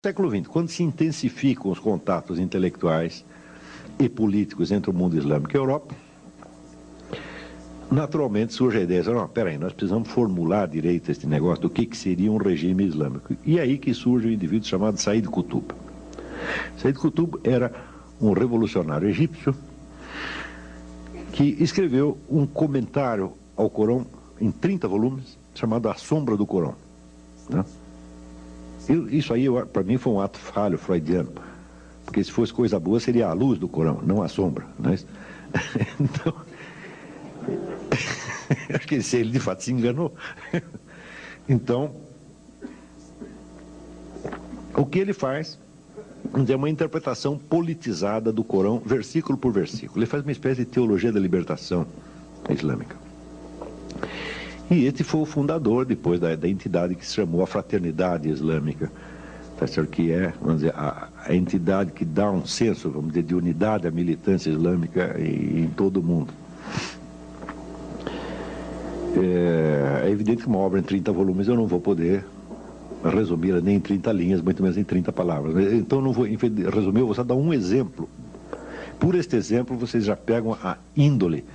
século XX, quando se intensificam os contatos intelectuais e políticos entre o mundo islâmico e a Europa, naturalmente surge a ideia de, não, peraí, nós precisamos formular direito este negócio do que seria um regime islâmico. E é aí que surge um indivíduo chamado Said Qutb. Said Qutb era um revolucionário egípcio que escreveu um comentário ao Corão em 30 volumes, chamado A Sombra do Corão. Né? Isso aí, para mim, foi um ato falho freudiano, porque se fosse coisa boa, seria a luz do Corão, não a sombra. Né? Então, acho que ele de fato se enganou. Então, o que ele faz é uma interpretação politizada do Corão, versículo por versículo. Ele faz uma espécie de teologia da libertação islâmica. E este foi o fundador, depois, da entidade que se chamou a Fraternidade Islâmica, tá certo? Que é, vamos dizer, a entidade que dá um senso, vamos dizer, de unidade à militância islâmica em todo o mundo. É evidente que uma obra em 30 volumes eu não vou poder resumir nem em 30 linhas, muito menos em 30 palavras. Então, não vou resumir, eu vou só dar um exemplo. Por este exemplo, vocês já pegam a índole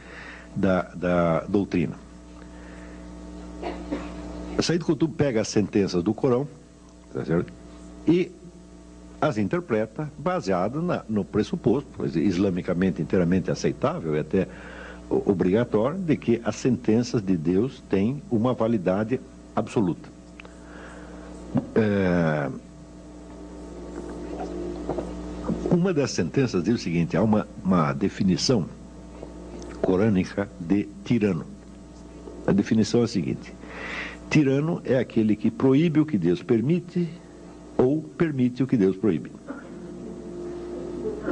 da doutrina. Said Qutb pega as sentenças do Corão, tá certo? E as interpreta baseado no pressuposto, islamicamente inteiramente aceitável e até obrigatório, de que as sentenças de Deus têm uma validade absoluta. Uma das sentenças diz o seguinte: há uma definição corânica de tirano. A definição é a seguinte: tirano é aquele que proíbe o que Deus permite ou permite o que Deus proíbe.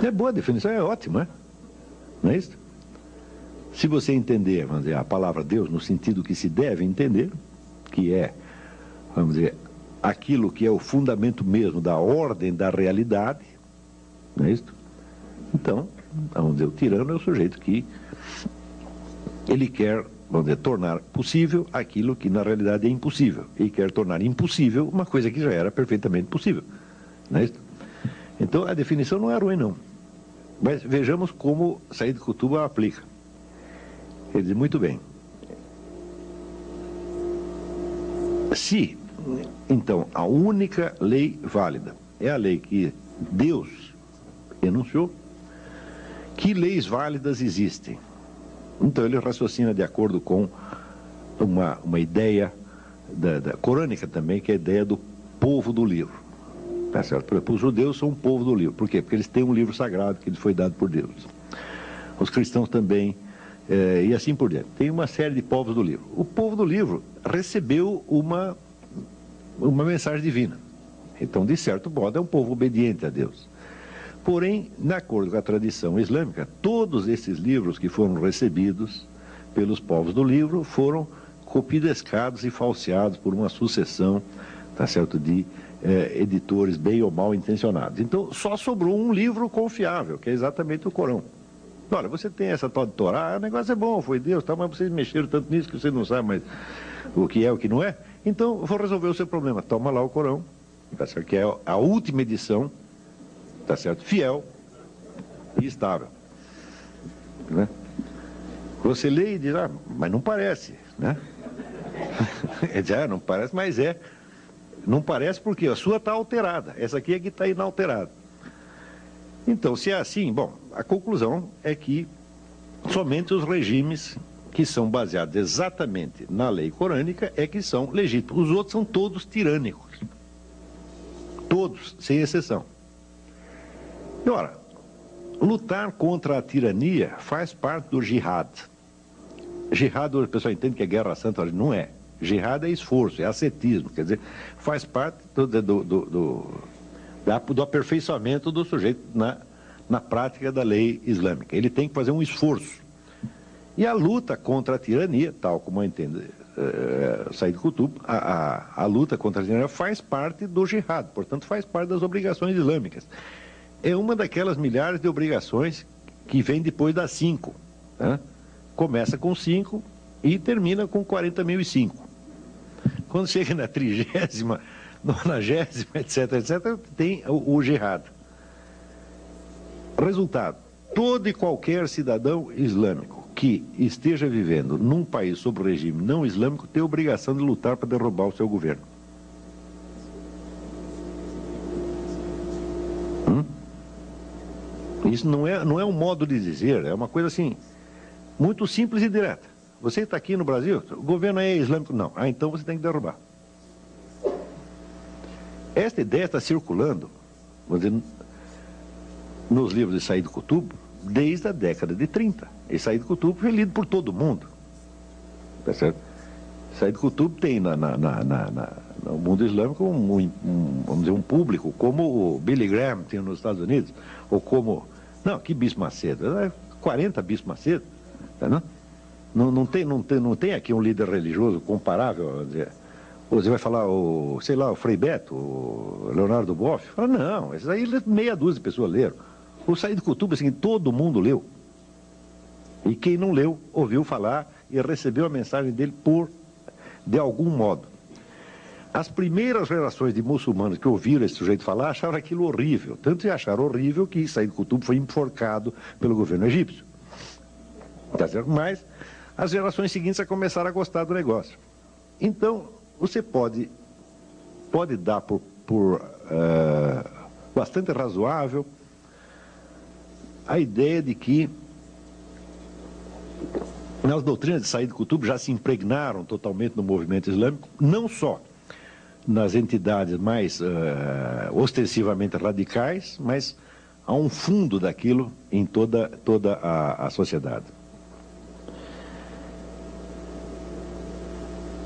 É boa a definição, é ótima, não é isso? Se você entender, vamos dizer, a palavra Deus no sentido que se deve entender, que é, vamos dizer, aquilo que é o fundamento mesmo da ordem da realidade, não é isso? Então, vamos dizer, o tirano é o sujeito que ele quer, vamos dizer, tornar possível aquilo que na realidade é impossível. E quer tornar impossível uma coisa que já era perfeitamente possível. Não é isso? Então a definição não é ruim, não. Mas vejamos como Said Qutb a aplica. Ele diz, muito bem. Se, então, a única lei válida é a lei que Deus enunciou, que leis válidas existem? Então ele raciocina de acordo com uma ideia da corânica também, que é a ideia do povo do livro. Tá certo? Por exemplo, os judeus são um povo do livro. Por quê? Porque eles têm um livro sagrado que lhes foi dado por Deus. Os cristãos também, e assim por diante. Tem uma série de povos do livro. O povo do livro recebeu uma mensagem divina. Então, de certo modo, é um povo obediente a Deus. Porém, de acordo com a tradição islâmica, todos esses livros que foram recebidos pelos povos do livro foram copidescados e falseados por uma sucessão, tá certo, de editores bem ou mal intencionados. Então, só sobrou um livro confiável, que é exatamente o Corão. Olha, você tem essa tal de Torá, o negócio é bom, foi Deus, tá, mas vocês mexeram tanto nisso que você não sabe mais o que é, o que não é. Então, eu vou resolver o seu problema. Toma lá o Corão, tá certo, que é a última edição, tá certo, fiel e estável. Né? Você lê e diz, mas não parece, né? Ele diz, não parece, mas é. Não parece porque a sua está alterada, essa aqui é que está inalterada. Então, se é assim, bom, a conclusão é que somente os regimes que são baseados exatamente na lei corânica é que são legítimos. Os outros são todos tirânicos. Todos, sem exceção. E, ora, lutar contra a tirania faz parte do jihad. Jihad, o pessoal entende que é guerra santa, não é. Jihad é esforço, é ascetismo, quer dizer, faz parte do aperfeiçoamento do sujeito na prática da lei islâmica. Ele tem que fazer um esforço. E a luta contra a tirania, tal como entende Said Qutb, a luta contra a tirania faz parte do jihad, portanto faz parte das obrigações islâmicas. É uma daquelas milhares de obrigações que vem depois das 5. Né? Começa com 5 e termina com 40.005. Quando chega na 30ª, 90ª, etc., tem o jihad. Resultado, todo e qualquer cidadão islâmico que esteja vivendo num país sob regime não islâmico tem a obrigação de lutar para derrubar o seu governo. Isso não é um modo de dizer, é uma coisa assim, muito simples e direta. Você está aqui no Brasil, o governo é islâmico? Não. Ah, então você tem que derrubar. Esta ideia está circulando, vamos dizer, nos livros de Said Qutb desde a década de 30. E Said Qutb foi lido por todo mundo. Tá certo? Said Qutb tem no mundo islâmico vamos dizer, um público como o Billy Graham tinha nos Estados Unidos, ou como... Não, que Bispo Macedo? 40 Bispo Macedo. Tá, não tem aqui um líder religioso comparável, vamos dizer. Ou você vai falar, sei lá, o Frei Beto, o Leonardo Boff? Fala, não, esses aí meia dúzia de pessoas leram. O Said Qutb, assim, todo mundo leu. E quem não leu, ouviu falar e recebeu a mensagem dele de algum modo. As primeiras gerações de muçulmanos que ouviram esse sujeito falar acharam aquilo horrível. Tanto que acharam horrível que Said Qutb foi enforcado pelo governo egípcio. Tá certo? Mas as gerações seguintes começaram a gostar do negócio. Então, você pode dar por bastante razoável a ideia de que as doutrinas de Said Qutb já se impregnaram totalmente no movimento islâmico, não só nas entidades mais ostensivamente radicais, mas há um fundo daquilo em toda a sociedade.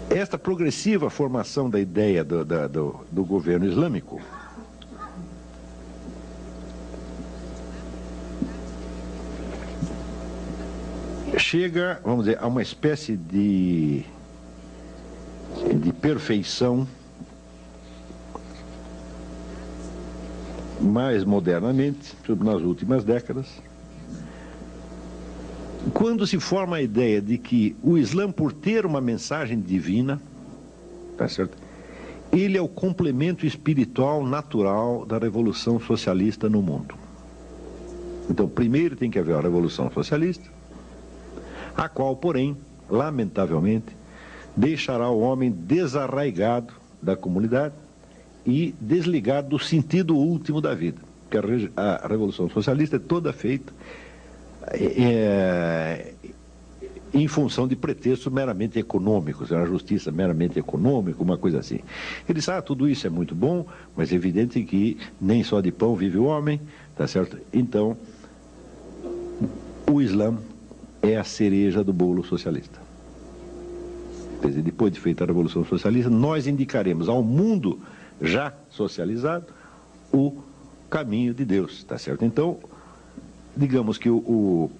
Esta progressiva formação da ideia do governo islâmico chega, vamos dizer, a uma espécie de perfeição mais modernamente, nas últimas décadas, quando se forma a ideia de que o Islã, por ter uma mensagem divina, tá certo? Ele é o complemento espiritual natural da revolução socialista no mundo. Então, primeiro tem que haver a revolução socialista, a qual, porém, lamentavelmente, deixará o homem desarraigado da comunidade e desligado do sentido último da vida. Porque a revolução socialista é toda feita em função de pretextos meramente econômicos, é uma justiça meramente econômica, uma coisa assim. Ele diz, tudo isso é muito bom, mas é evidente que nem só de pão vive o homem, tá certo? Então, o Islã é a cereja do bolo socialista. Quer dizer, depois de feita a Revolução Socialista, nós indicaremos ao mundo já socializado o caminho de Deus, tá certo? Então, digamos que o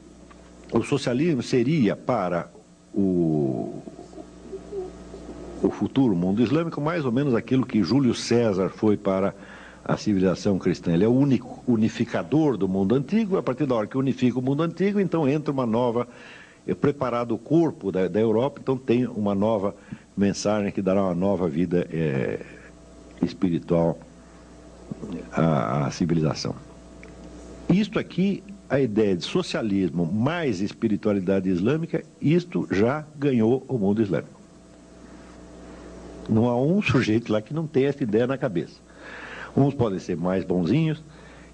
socialismo seria para o futuro mundo islâmico mais ou menos aquilo que Júlio César foi para a civilização cristã. Ele é o único unificador do mundo antigo, e a partir da hora que unifica o mundo antigo, então entra uma nova, preparado o corpo da Europa, então tem uma nova mensagem que dará uma nova vida espiritual à civilização. Isto aqui, a ideia de socialismo mais espiritualidade islâmica, isto já ganhou o mundo islâmico. Não há um sujeito lá que não tenha essa ideia na cabeça. Uns podem ser mais bonzinhos,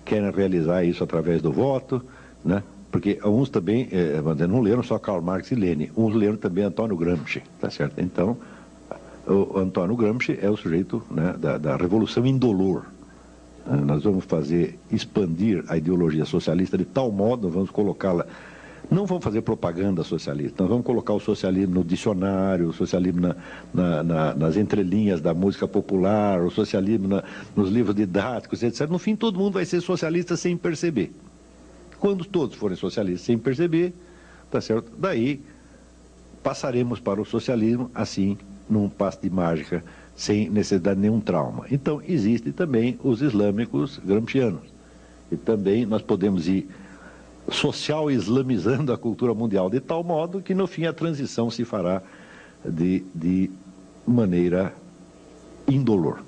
querem realizar isso através do voto, né? Porque uns também, não leram só Karl Marx e Lenin, uns leram também Antônio Gramsci, tá certo? Então, o Antônio Gramsci é o sujeito, né, da revolução indolor. Nós vamos expandir a ideologia socialista de tal modo, vamos colocá-la, não vamos fazer propaganda socialista, nós vamos colocar o socialismo no dicionário, o socialismo nas entrelinhas da música popular, o socialismo nos livros didáticos, etc. No fim, todo mundo vai ser socialista sem perceber. Quando todos forem socialistas sem perceber, tá certo? Daí passaremos para o socialismo, assim, num passe de mágica, sem necessidade de nenhum trauma. Então, existem também os islâmicos gramscianos. E também nós podemos ir social islamizando a cultura mundial de tal modo que, no fim, a transição se fará de maneira indolor.